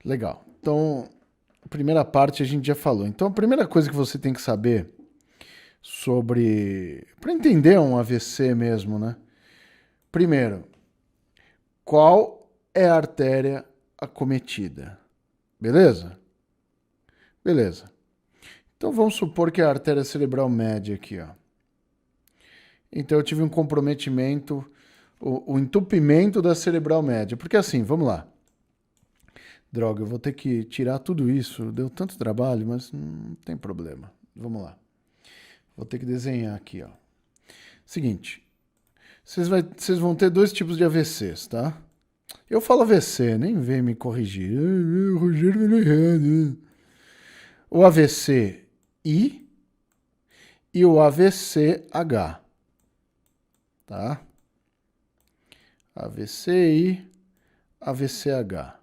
Legal. Então, a primeira parte a gente já falou. Então, a primeira coisa que você tem que saber sobre... Para entender um AVC mesmo, né? Primeiro, qual é a artéria acometida? Beleza? Beleza. Então, vamos supor que é a artéria cerebral média aqui, ó. Então, eu tive um comprometimento, o entupimento da cerebral média. Porque assim, vamos lá. Droga, eu vou ter que tirar tudo isso. Deu tanto trabalho, mas não tem problema. Vamos lá. Vou ter que desenhar aqui, ó. Seguinte, vocês vão ter dois tipos de AVCs, tá? Eu falo AVC, nem vem me corrigir. O Rogério falou errado. O AVC-I e o AVC-H, tá? AVC-I, AVC-H.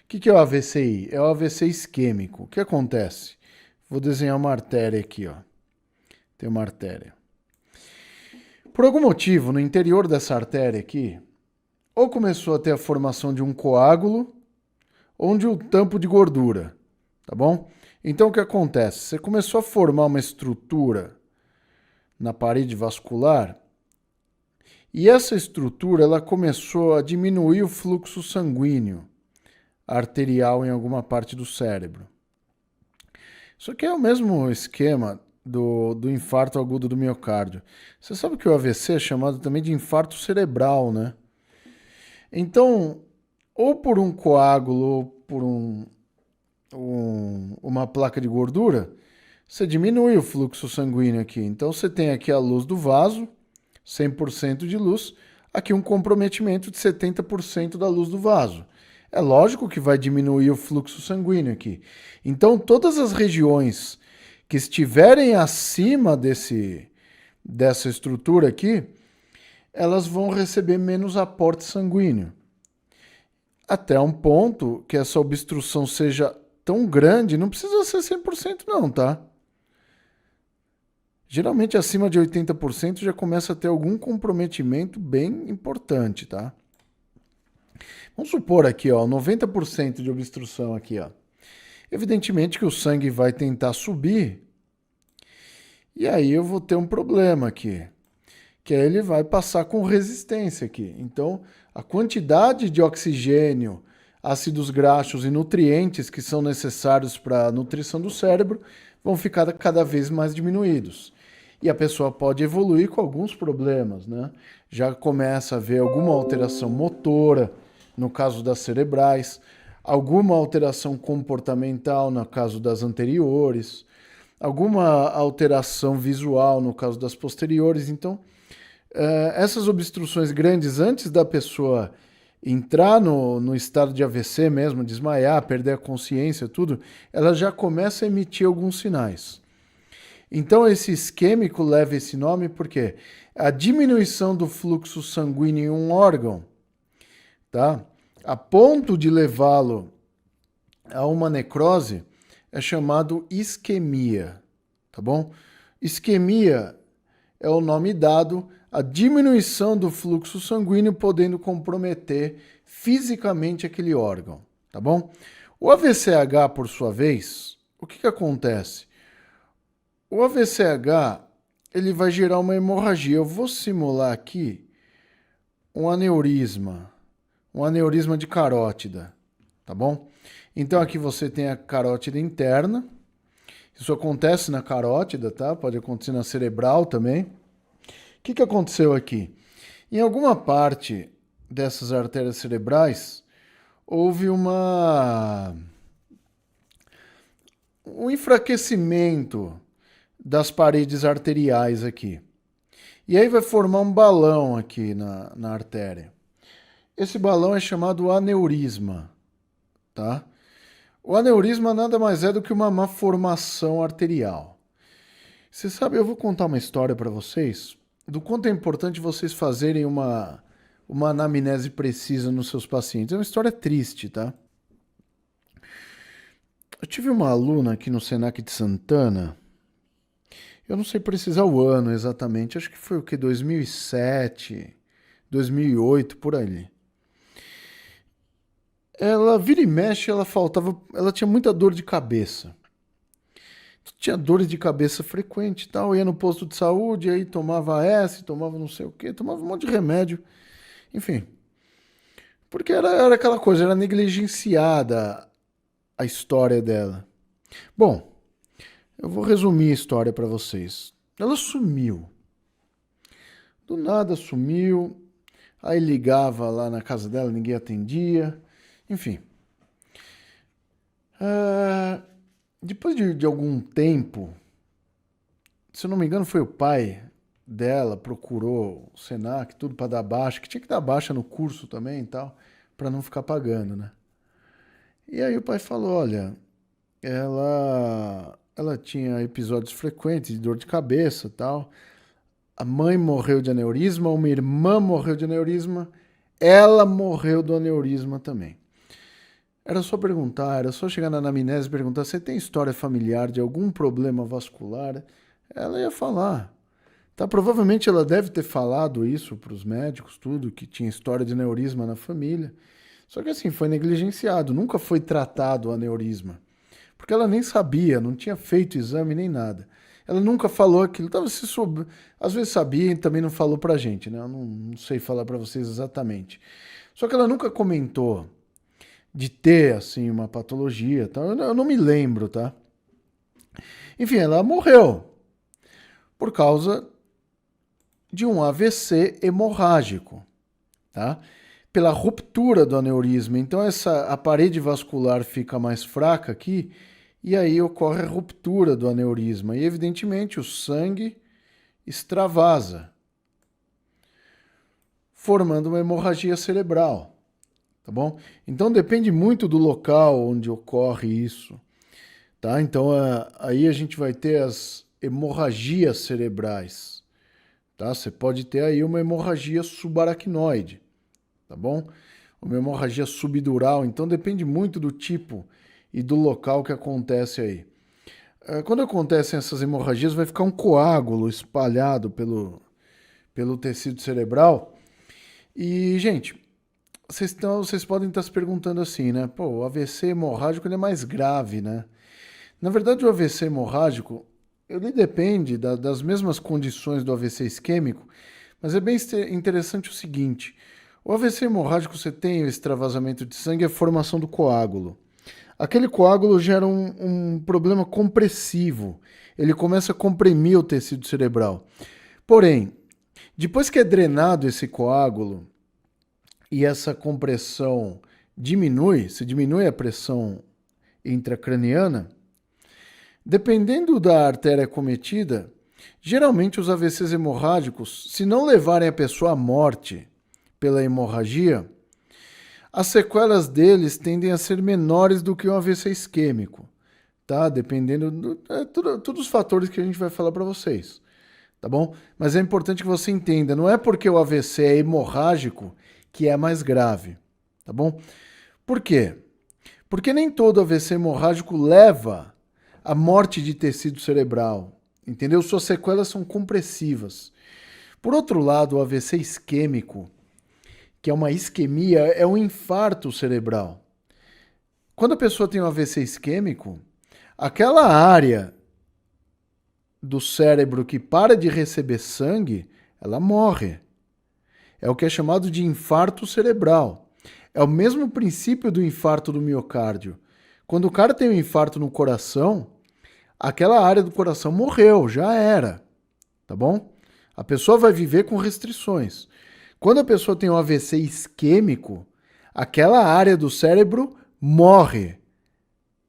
O que é o AVCI? É o AVC isquêmico. O que acontece? Vou desenhar uma artéria aqui, ó. Tem uma artéria. Por algum motivo, no interior dessa artéria aqui, ou começou a ter a formação de um coágulo, ou de um tampo de gordura, tá bom? Então, o que acontece? Você começou a formar uma estrutura na parede vascular, e essa estrutura ela começou a diminuir o fluxo sanguíneo arterial em alguma parte do cérebro. Isso aqui é o mesmo esquema do infarto agudo do miocárdio. Você sabe que o AVC é chamado também de infarto cerebral, né? Então, ou por um coágulo ou por uma placa de gordura, você diminui o fluxo sanguíneo aqui. Então, você tem aqui a luz do vaso, 100% de luz, aqui um comprometimento de 70% da luz do vaso. É lógico que vai diminuir o fluxo sanguíneo aqui. Então, todas as regiões que estiverem acima dessa estrutura aqui, elas vão receber menos aporte sanguíneo. Até um ponto que essa obstrução seja tão grande, não precisa ser 100% não, tá? Geralmente acima de 80% já começa a ter algum comprometimento bem importante, tá? Vamos supor aqui, ó, 90% de obstrução aqui, ó. Evidentemente que o sangue vai tentar subir e aí eu vou ter um problema aqui, que aí ele vai passar com resistência aqui. Então, a quantidade de oxigênio, ácidos graxos e nutrientes que são necessários para a nutrição do cérebro vão ficar cada vez mais diminuídos. E a pessoa pode evoluir com alguns problemas, né? Já começa a ver alguma alteração motora, no caso das cerebrais, alguma alteração comportamental, no caso das anteriores, alguma alteração visual, no caso das posteriores. Então, essas obstruções grandes, antes da pessoa entrar no estado de AVC mesmo, desmaiar, perder a consciência, tudo, ela já começa a emitir alguns sinais. Então, esse isquêmico leva esse nome porque a diminuição do fluxo sanguíneo em um órgão, tá? A ponto de levá-lo a uma necrose é chamado isquemia, tá bom? Isquemia é o nome dado à diminuição do fluxo sanguíneo podendo comprometer fisicamente aquele órgão, tá bom? O AVCH, por sua vez, o que acontece? O AVCH, ele vai gerar uma hemorragia. Eu vou simular aqui um aneurisma de carótida, tá bom? Então aqui você tem a carótida interna. Isso acontece na carótida, tá? Pode acontecer na cerebral também. O que aconteceu aqui? Em alguma parte dessas artérias cerebrais, houve um enfraquecimento das paredes arteriais aqui. E aí vai formar um balão aqui na artéria. Esse balão é chamado aneurisma, tá? O aneurisma nada mais é do que uma má formação arterial. Você sabe, eu vou contar uma história para vocês do quanto é importante vocês fazerem uma anamnese precisa nos seus pacientes. É uma história triste, tá? Eu tive uma aluna aqui no Senac de Santana. Eu não sei precisar o ano exatamente. Acho que foi o que? 2007, 2008, por ali. Ela vira e mexe, ela tinha muita dor de cabeça. Tinha dores de cabeça frequente e tal, ia no posto de saúde, aí tomava S, tomava não sei o quê, tomava um monte de remédio, enfim. Porque era aquela coisa, era negligenciada a história dela. Bom, eu vou resumir a história para vocês. Ela sumiu. Do nada sumiu. Aí ligava lá na casa dela, ninguém atendia. Enfim. Depois de algum tempo, se eu não me engano, foi o pai dela, procurou o Senac, tudo para dar baixa, que tinha que dar baixa no curso também e tal, para não ficar pagando, né? E aí o pai falou, olha, ela tinha episódios frequentes de dor de cabeça e tal. A mãe morreu de aneurisma, uma irmã morreu de aneurisma, ela morreu do aneurisma também. Era só perguntar, era só chegar na anamnese e perguntar: você tem história familiar de algum problema vascular? Ela ia falar. Tá, provavelmente ela deve ter falado isso para os médicos, tudo, que tinha história de aneurisma na família. Só que assim, foi negligenciado, nunca foi tratado o aneurisma. Porque ela nem sabia, não tinha feito exame nem nada. Ela nunca falou aquilo. Talvez se soube, às vezes sabia e também não falou pra gente, né? Eu não sei falar pra vocês exatamente. Só que ela nunca comentou de ter, assim, uma patologia, tá? Eu não me lembro, tá? Enfim, ela morreu por causa de um AVC hemorrágico, tá? Pela ruptura do aneurisma. Então a parede vascular fica mais fraca aqui e aí ocorre a ruptura do aneurisma. E evidentemente o sangue extravasa, formando uma hemorragia cerebral, tá bom? Então depende muito do local onde ocorre isso, tá? Então aí a gente vai ter as hemorragias cerebrais, tá? Você pode ter aí uma hemorragia subaracnoide, tá bom? Uma hemorragia subdural, então depende muito do tipo e do local que acontece aí. Quando acontecem essas hemorragias, vai ficar um coágulo espalhado pelo tecido cerebral. E, gente, vocês podem estar se perguntando assim, né? Pô, o AVC hemorrágico ele é mais grave, né? Na verdade, o AVC hemorrágico ele depende das mesmas condições do AVC isquêmico, mas é bem interessante o seguinte: o AVC hemorrágico você tem o extravasamento de sangue e a formação do coágulo. Aquele coágulo gera um problema compressivo. Ele começa a comprimir o tecido cerebral. Porém, depois que é drenado esse coágulo e essa compressão diminui, se diminui a pressão intracraniana, dependendo da artéria acometida, geralmente os AVCs hemorrágicos, se não levarem a pessoa à morte pela hemorragia, as sequelas deles tendem a ser menores do que um AVC isquêmico, tá? Dependendo todos os fatores que a gente vai falar para vocês, tá bom? Mas é importante que você entenda, não é porque o AVC é hemorrágico que é mais grave, tá bom? Por quê? Porque nem todo AVC hemorrágico leva à morte de tecido cerebral, entendeu? Suas sequelas são compressivas. Por outro lado, o AVC isquêmico, que é uma isquemia, é um infarto cerebral. Quando a pessoa tem um AVC isquêmico, aquela área do cérebro que para de receber sangue, ela morre. É o que é chamado de infarto cerebral. É o mesmo princípio do infarto do miocárdio. Quando o cara tem um infarto no coração, aquela área do coração morreu, já era, tá bom? A pessoa vai viver com restrições. Quando a pessoa tem um AVC isquêmico, aquela área do cérebro morre.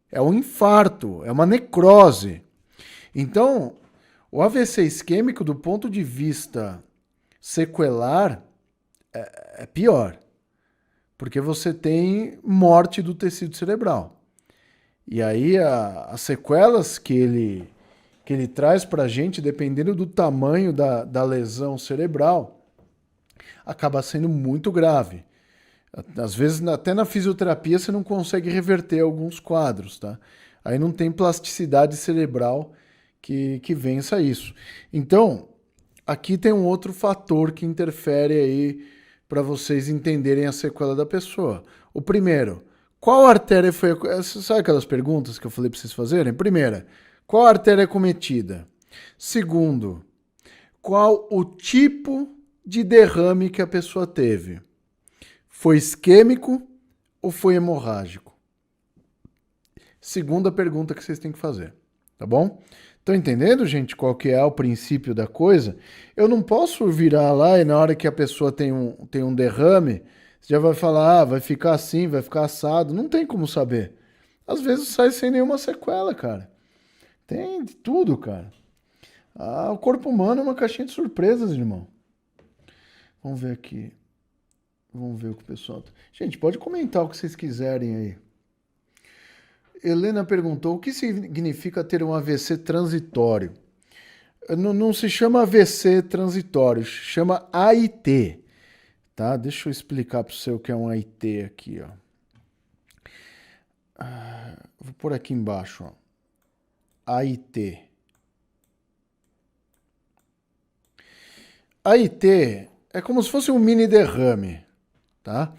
É um infarto, é uma necrose. Então, o AVC isquêmico, do ponto de vista sequelar, é pior. Porque você tem morte do tecido cerebral. E aí as sequelas que ele traz para a gente, dependendo do tamanho da lesão cerebral, acaba sendo muito grave. Às vezes, até na fisioterapia, você não consegue reverter alguns quadros, tá? Aí não tem plasticidade cerebral que vença isso. Então, aqui tem um outro fator que interfere aí para vocês entenderem a sequela da pessoa. O primeiro, Qual artéria foi... Sabe aquelas perguntas que eu falei para vocês fazerem? Primeira, qual artéria é cometida? Segundo, qual o tipo de derrame que a pessoa teve? Foi isquêmico ou foi hemorrágico? Segunda pergunta que vocês têm que fazer, tá bom? Estão entendendo, gente, qual que é o princípio da coisa? Eu não posso virar lá e na hora que a pessoa tem um derrame, você já vai falar, vai ficar assim, vai ficar assado. Não tem como saber. Às vezes sai sem nenhuma sequela, cara. Tem de tudo, cara. O corpo humano é uma caixinha de surpresas, irmão. Vamos ver aqui. Vamos ver o que o pessoal... Gente, pode comentar o que vocês quiserem aí. Helena perguntou, o que significa ter um AVC transitório? Não se chama AVC transitório, chama AIT. Tá? Deixa eu explicar para você o que é um AIT aqui. Ó. Vou pôr aqui embaixo. Ó. AIT. AIT é como se fosse um mini derrame. Tá?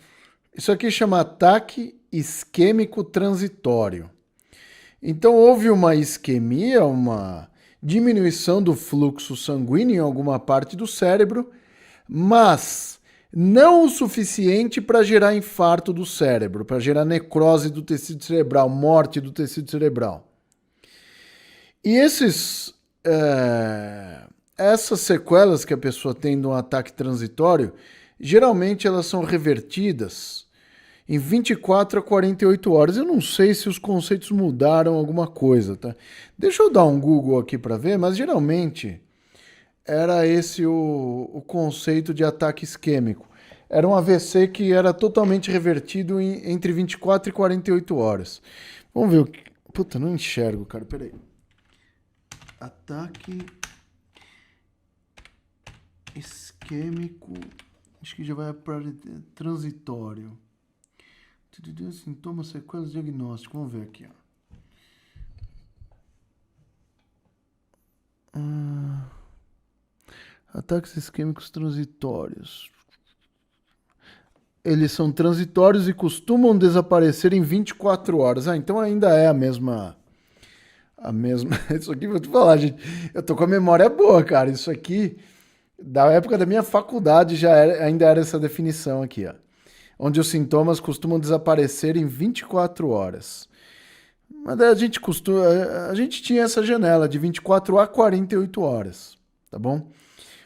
Isso aqui chama ataque isquêmico transitório. Então houve uma isquemia, uma diminuição do fluxo sanguíneo em alguma parte do cérebro, mas não o suficiente para gerar infarto do cérebro, para gerar necrose do tecido cerebral, morte do tecido cerebral. E essas sequelas que a pessoa tem de um ataque transitório, geralmente elas são revertidas em 24 a 48 horas. Eu não sei se os conceitos mudaram alguma coisa, tá? Deixa eu dar um Google aqui para ver, mas geralmente era esse o conceito de ataque isquêmico. Era um AVC que era totalmente revertido entre 24 e 48 horas. Vamos ver o que... Puta, não enxergo, cara, peraí. Ataque isquêmico... Acho que já vai para transitório. Sintomas, sequelas, diagnóstico. Vamos ver aqui. Ó. Ataques isquêmicos transitórios. Eles são transitórios e costumam desaparecer em 24 horas. Então ainda é a mesma... Isso aqui, vou te falar, gente. Eu tô com a memória boa, cara. Isso aqui, da época da minha faculdade, ainda era essa definição aqui, ó. Onde os sintomas costumam desaparecer em 24 horas. Mas a gente tinha essa janela de 24 a 48 horas, tá bom?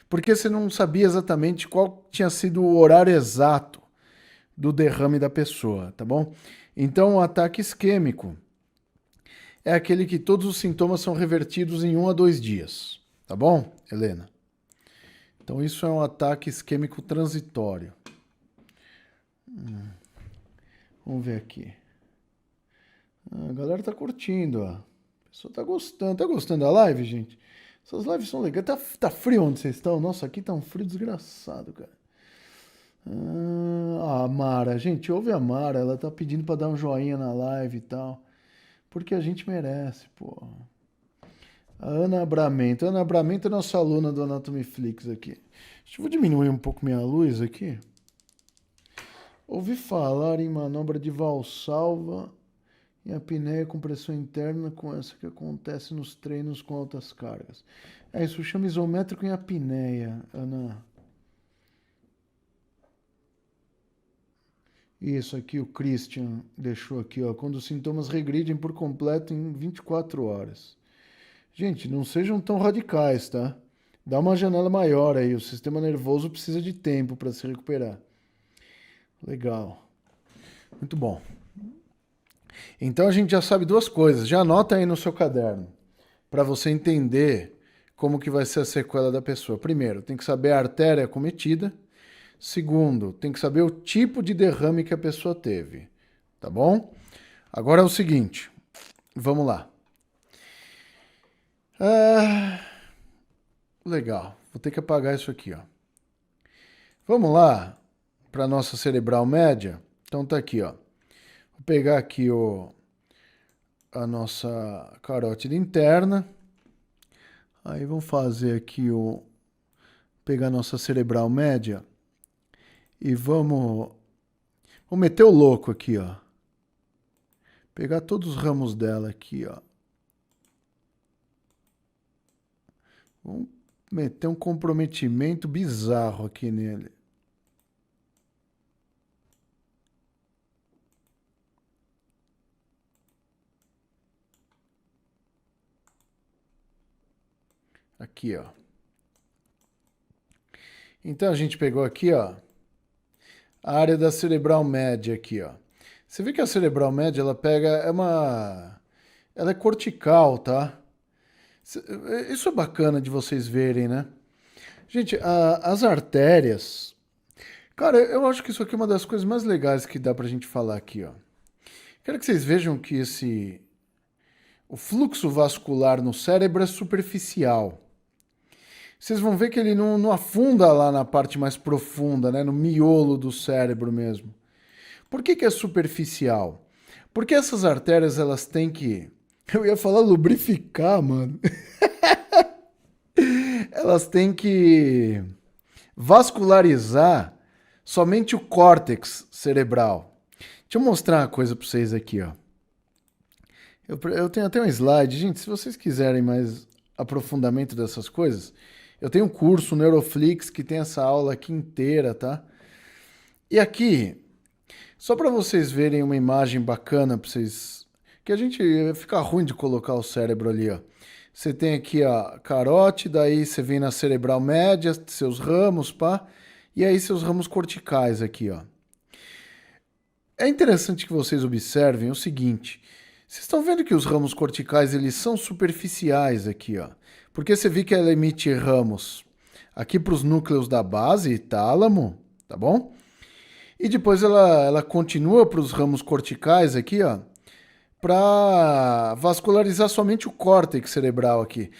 Porque você não sabia exatamente qual tinha sido o horário exato do derrame da pessoa, tá bom? Então, o ataque isquêmico é aquele que todos os sintomas são revertidos em 1 a 2 dias, tá bom, Helena? Então, isso é um ataque isquêmico transitório. Vamos ver aqui. A galera tá curtindo, ó. A pessoa tá gostando. Tá gostando da live, gente? Essas lives são legais. Tá frio onde vocês estão? Nossa, aqui tá um frio desgraçado, cara. A Mara. Gente, ouve a Mara. Ela tá pedindo pra dar um joinha na live e tal. Porque a gente merece, pô. A Ana Abramento. Ana Abramento é nossa aluna do Anatomy Flix aqui. Vou diminuir um pouco minha luz aqui. Ouvi falar em manobra de valsalva em apneia com pressão interna, com essa que acontece nos treinos com altas cargas. Isso chama isométrico em apneia, Ana. Isso aqui o Christian deixou aqui, ó. Quando os sintomas regridem por completo em 24 horas. Gente, não sejam tão radicais, tá? Dá uma janela maior aí. O sistema nervoso precisa de tempo para se recuperar. Legal. Muito bom. Então a gente já sabe duas coisas. Já anota aí no seu caderno para você entender como que vai ser a sequela da pessoa. Primeiro, tem que saber a artéria acometida. Segundo, tem que saber o tipo de derrame que a pessoa teve. Tá bom? Agora é o seguinte. Vamos lá. Legal. Vou ter que apagar isso aqui, ó. Vamos lá para nossa cerebral média. Então tá aqui, ó. Vou pegar aqui a nossa carótida interna. Aí vamos fazer aqui pegar a nossa cerebral média e vamos meter o louco aqui, ó. Pegar todos os ramos dela aqui, ó. Vamos meter um comprometimento bizarro aqui nele. Aqui, ó. Então a gente pegou aqui, ó, a área da cerebral média aqui, ó. Você vê que a cerebral média, ela pega, ela é cortical, tá? Isso é bacana de vocês verem, né? Gente, as artérias, cara, eu acho que isso aqui é uma das coisas mais legais que dá pra gente falar aqui, ó. Quero que vocês vejam que o fluxo vascular no cérebro é superficial. Vocês vão ver que ele não afunda lá na parte mais profunda, né? No miolo do cérebro mesmo. Por que é superficial? Porque essas artérias, elas têm que... Eu ia falar lubrificar, mano. Elas têm que vascularizar somente o córtex cerebral. Deixa eu mostrar uma coisa para vocês aqui, ó. Eu tenho até um slide. Gente, se vocês quiserem mais aprofundamento dessas coisas, eu tenho um curso, Neuroflix, que tem essa aula aqui inteira, tá? E aqui, só para vocês verem uma imagem bacana para vocês... Que a gente fica ruim de colocar o cérebro ali, ó. Você tem aqui a carótida, aí você vem na cerebral média, seus ramos, pá, e aí seus ramos corticais aqui, ó. É interessante que vocês observem o seguinte, vocês estão vendo que os ramos corticais, eles são superficiais aqui, ó. Porque você vê que ela emite ramos aqui para os núcleos da base, tálamo, tá bom? E depois ela continua para os ramos corticais aqui, ó, para vascularizar somente o córtex cerebral aqui.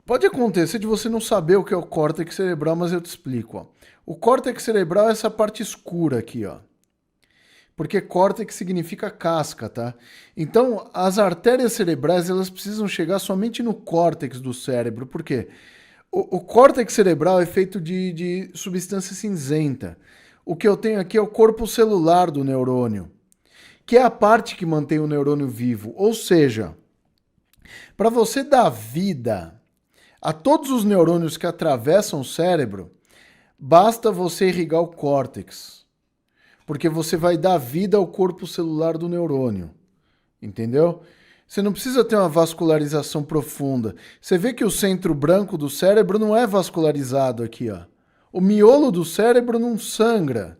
Pode acontecer de você não saber o que é o córtex cerebral, mas eu te explico. Ó. O córtex cerebral é essa parte escura aqui, ó. Porque córtex significa casca, tá? Então, as artérias cerebrais, elas precisam chegar somente no córtex do cérebro. Por quê? O córtex cerebral é feito de substância cinzenta. O que eu tenho aqui é o corpo celular do neurônio, que é a parte que mantém o neurônio vivo. Ou seja, para você dar vida a todos os neurônios que atravessam o cérebro, basta você irrigar o córtex, porque você vai dar vida ao corpo celular do neurônio, entendeu? Você não precisa ter uma vascularização profunda. Você vê que o centro branco do cérebro não é vascularizado aqui, ó. O miolo do cérebro não sangra.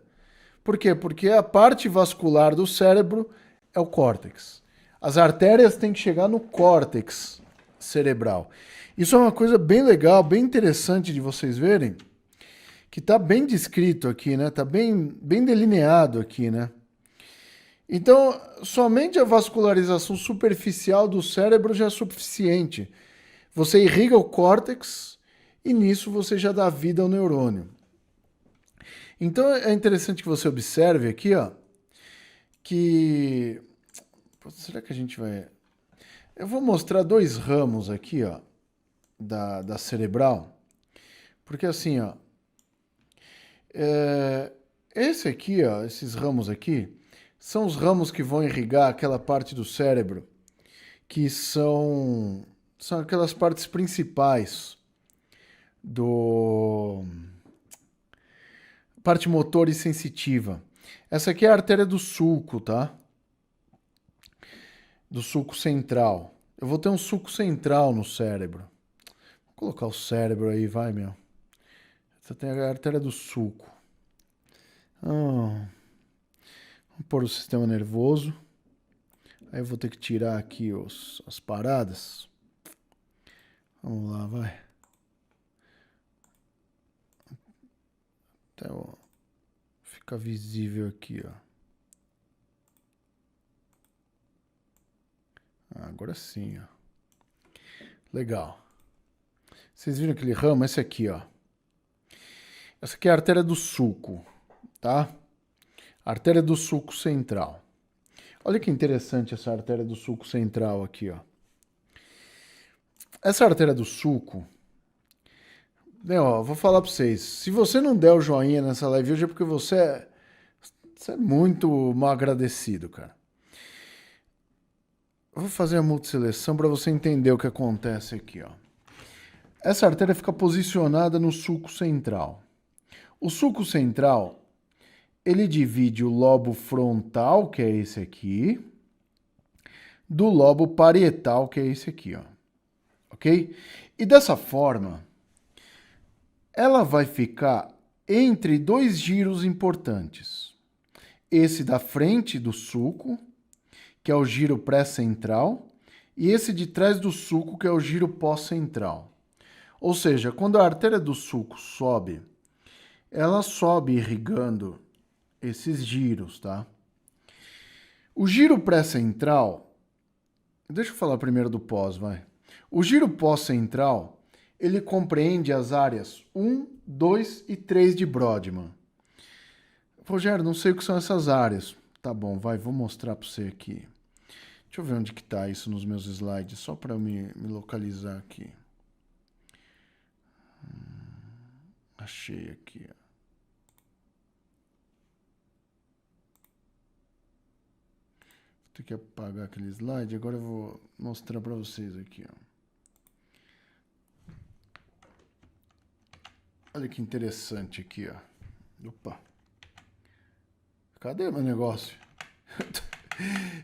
Por quê? Porque a parte vascular do cérebro é o córtex. As artérias têm que chegar no córtex cerebral. Isso é uma coisa bem legal, bem interessante de vocês verem, que está bem descrito aqui, né? Está bem delineado aqui, né? Então, somente a vascularização superficial do cérebro já é suficiente. Você irriga o córtex e nisso você já dá vida ao neurônio. Então é interessante que você observe aqui, ó, que... Será que a gente vai... Eu vou mostrar dois ramos aqui, ó, da cerebral, porque assim, ó, esse aqui, ó, esses ramos aqui, são os ramos que vão irrigar aquela parte do cérebro que são aquelas partes principais do... parte motora e sensitiva. Essa aqui é a artéria do sulco, tá? Do sulco central. Eu vou ter um sulco central no cérebro. Vou colocar o cérebro aí, vai, meu. Essa tem a artéria do sulco. Vamos pôr o sistema nervoso. Aí eu vou ter que tirar aqui as paradas. Vamos lá, vai. Até fica visível aqui, ó. Agora sim, ó. Legal. Vocês viram aquele ramo? Esse aqui, ó. Essa aqui é a artéria do sulco, tá? Artéria do sulco central. Olha que interessante essa artéria do sulco central aqui, ó. Essa artéria do sulco... Ó, vou falar pra vocês. Se você não der o joinha nessa live hoje é porque você é muito mal agradecido, cara. Eu vou fazer a multisseleção para você entender o que acontece aqui, ó. Essa artéria fica posicionada no sulco central. O sulco central, ele divide o lobo frontal, que é esse aqui, do lobo parietal, que é esse aqui, ó. Ok? E dessa forma, ela vai ficar entre dois giros importantes. Esse da frente do sulco, que é o giro pré-central, e esse de trás do sulco, que é o giro pós-central. Ou seja, quando a artéria do sulco sobe, ela sobe irrigando esses giros, tá? O giro pré-central, deixa eu falar primeiro do pós, vai. O giro pós-central, ele compreende as áreas 1, 2 e 3 de Brodmann. Rogério, não sei o que são essas áreas. Tá bom, vai, vou mostrar para você aqui. Deixa eu ver onde que tá isso nos meus slides, só para me localizar aqui. Achei aqui, ó. Vou ter que apagar aquele slide, agora eu vou mostrar para vocês aqui, ó. Olha que interessante aqui, ó. Opa. Cadê meu negócio?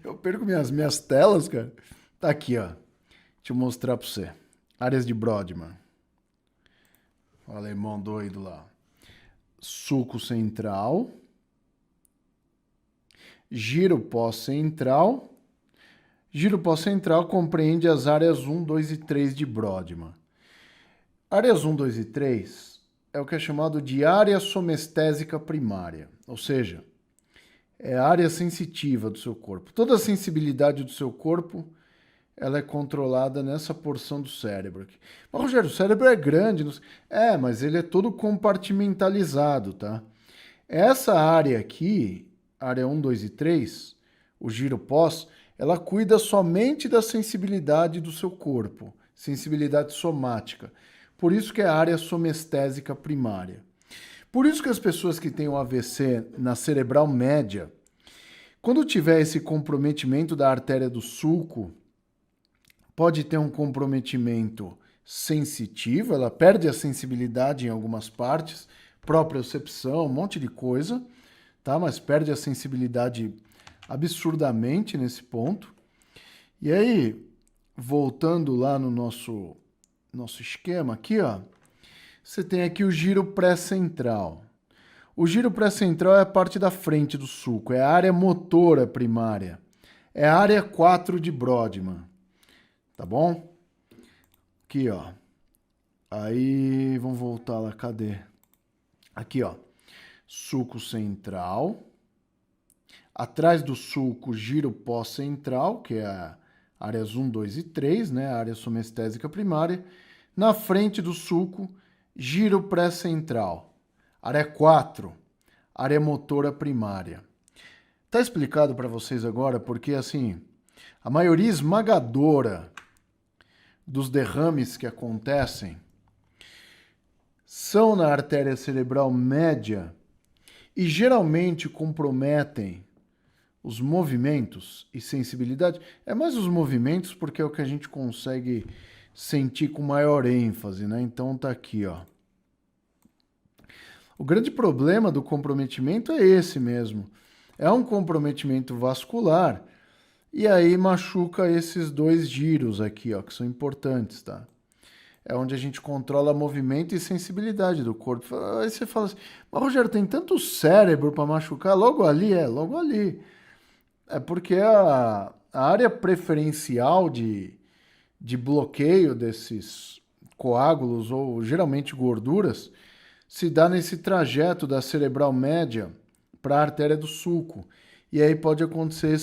Eu perco minhas telas, cara. Tá aqui, ó. Deixa eu mostrar para você. Áreas de Brodmann. O alemão doido lá. Sulco central. Giro pós-central. Giro pós-central compreende as áreas 1, 2 e 3 de Brodmann. Áreas 1, 2 e 3 é o que é chamado de área somestésica primária. Ou seja, é a área sensitiva do seu corpo. Toda a sensibilidade do seu corpo, ela é controlada nessa porção do cérebro aqui. Mas, Rogério, o cérebro é grande. Mas ele é todo compartimentalizado, tá? Essa área aqui, área 1, 2 e 3, o giro pós, ela cuida somente da sensibilidade do seu corpo, sensibilidade somática. Por isso que é a área somestésica primária. Por isso que as pessoas que têm um AVC na cerebral média, quando tiver esse comprometimento da artéria do sulco, pode ter um comprometimento sensitivo, ela perde a sensibilidade em algumas partes, propriocepção, um monte de coisa, tá? Mas perde a sensibilidade absurdamente nesse ponto. E aí, voltando lá no nosso esquema aqui, ó, você tem aqui o giro pré-central. O giro pré-central é a parte da frente do sulco, é a área motora primária. É a área 4 de Brodmann. Tá bom? Aqui, ó. Aí, vamos voltar lá, cadê? Aqui, ó. Sulco central. Atrás do sulco, giro pós-central, que é a áreas 1, 2 e 3, né? A área somestésica primária. Na frente do sulco, giro pré-central. Área 4, área motora primária. Tá explicado para vocês agora porque, assim, a maioria esmagadora dos derrames que acontecem são na artéria cerebral média e geralmente comprometem os movimentos e sensibilidade. É mais os movimentos porque é o que a gente consegue sentir com maior ênfase, né? Então tá aqui, ó. O grande problema do comprometimento é esse mesmo. É um comprometimento vascular e aí machuca esses dois giros aqui, ó, que são importantes, tá? É onde a gente controla movimento e sensibilidade do corpo. Aí você fala assim, mas Rogério, tem tanto cérebro para machucar? Logo ali, logo ali. É porque a área preferencial de bloqueio desses coágulos ou geralmente gorduras se dá nesse trajeto da cerebral média para a artéria do sulco. E aí pode acontecer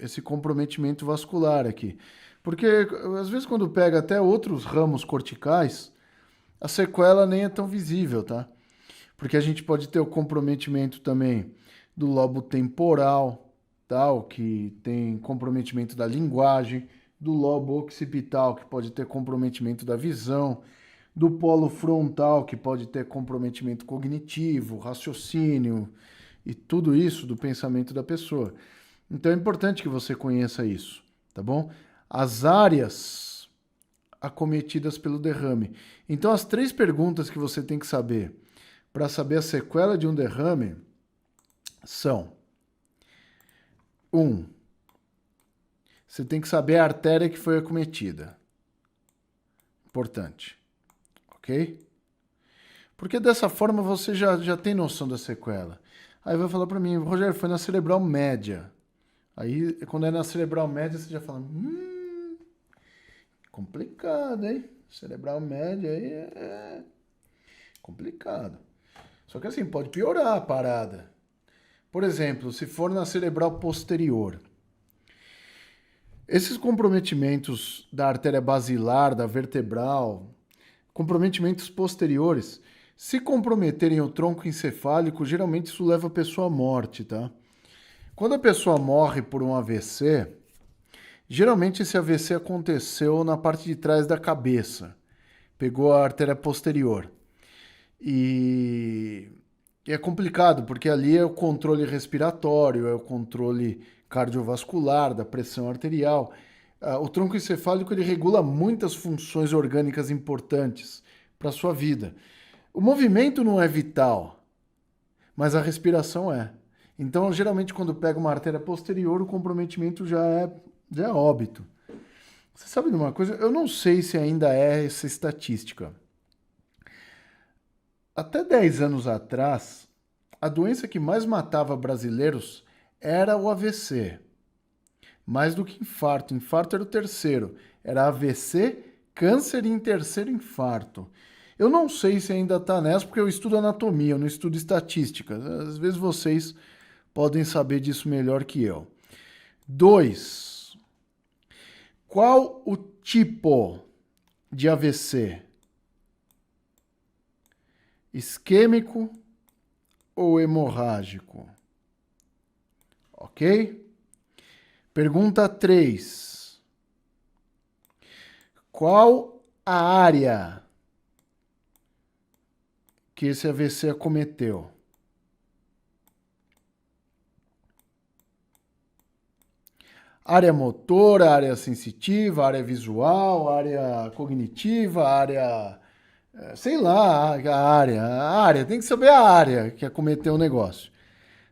esse comprometimento vascular aqui. Porque, às vezes, quando pega até outros ramos corticais, a sequela nem é tão visível, tá? Porque a gente pode ter o comprometimento também do lobo temporal, tá? O que tem comprometimento da linguagem, do lobo occipital, que pode ter comprometimento da visão, do polo frontal, que pode ter comprometimento cognitivo, raciocínio e tudo isso do pensamento da pessoa. Então é importante que você conheça isso, tá bom? As áreas acometidas pelo derrame. Então, as 3 perguntas que você tem que saber para saber a sequela de um derrame são: 1. Você tem que saber a artéria que foi acometida. Importante. Ok? Porque dessa forma você já tem noção da sequela. Aí vai falar para mim, Rogério, foi na cerebral média. Aí, quando é na cerebral média, você já fala, complicado, hein? Cerebral média aí é complicado. Só que assim, pode piorar a parada. Por exemplo, se for na cerebral posterior, esses comprometimentos da artéria basilar, da vertebral, comprometimentos posteriores, se comprometerem o tronco encefálico, geralmente isso leva a pessoa à morte, tá? Quando a pessoa morre por um AVC, geralmente esse AVC aconteceu na parte de trás da cabeça. Pegou a artéria posterior. E é complicado, porque ali é o controle respiratório, é o controle cardiovascular, da pressão arterial. O tronco encefálico ele regula muitas funções orgânicas importantes para a sua vida. O movimento não é vital, mas a respiração é. Então, geralmente, quando pega uma artéria posterior, o comprometimento já é óbito. Você sabe de uma coisa? Eu não sei se ainda é essa estatística. Até 10 anos atrás, a doença que mais matava brasileiros era o AVC. Mais do que infarto. Infarto era o terceiro. Era AVC, câncer e em terceiro infarto. Eu não sei se ainda está nessa, porque eu estudo anatomia, eu não estudo estatística. Às vezes vocês podem saber disso melhor que eu. 2. Qual o tipo de AVC? Isquêmico ou hemorrágico? Ok? Pergunta 3. Qual a área que esse AVC acometeu? Área motora, área sensitiva, área visual, área cognitiva, área... sei lá, a área. Tem que saber a área que acometeu o negócio.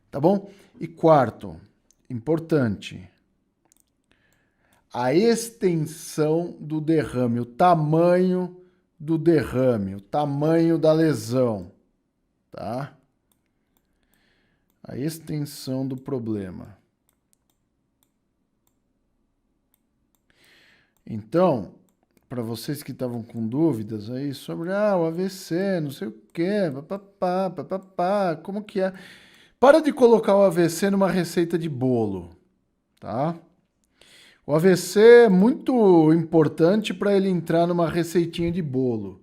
Tá bom? E 4, importante, a extensão do derrame, o tamanho do derrame, o tamanho da lesão, tá? A extensão do problema. Então, para vocês que estavam com dúvidas aí sobre o AVC, não sei o quê, papapá, como que é? Para de colocar o AVC numa receita de bolo, tá? O AVC é muito importante para ele entrar numa receitinha de bolo.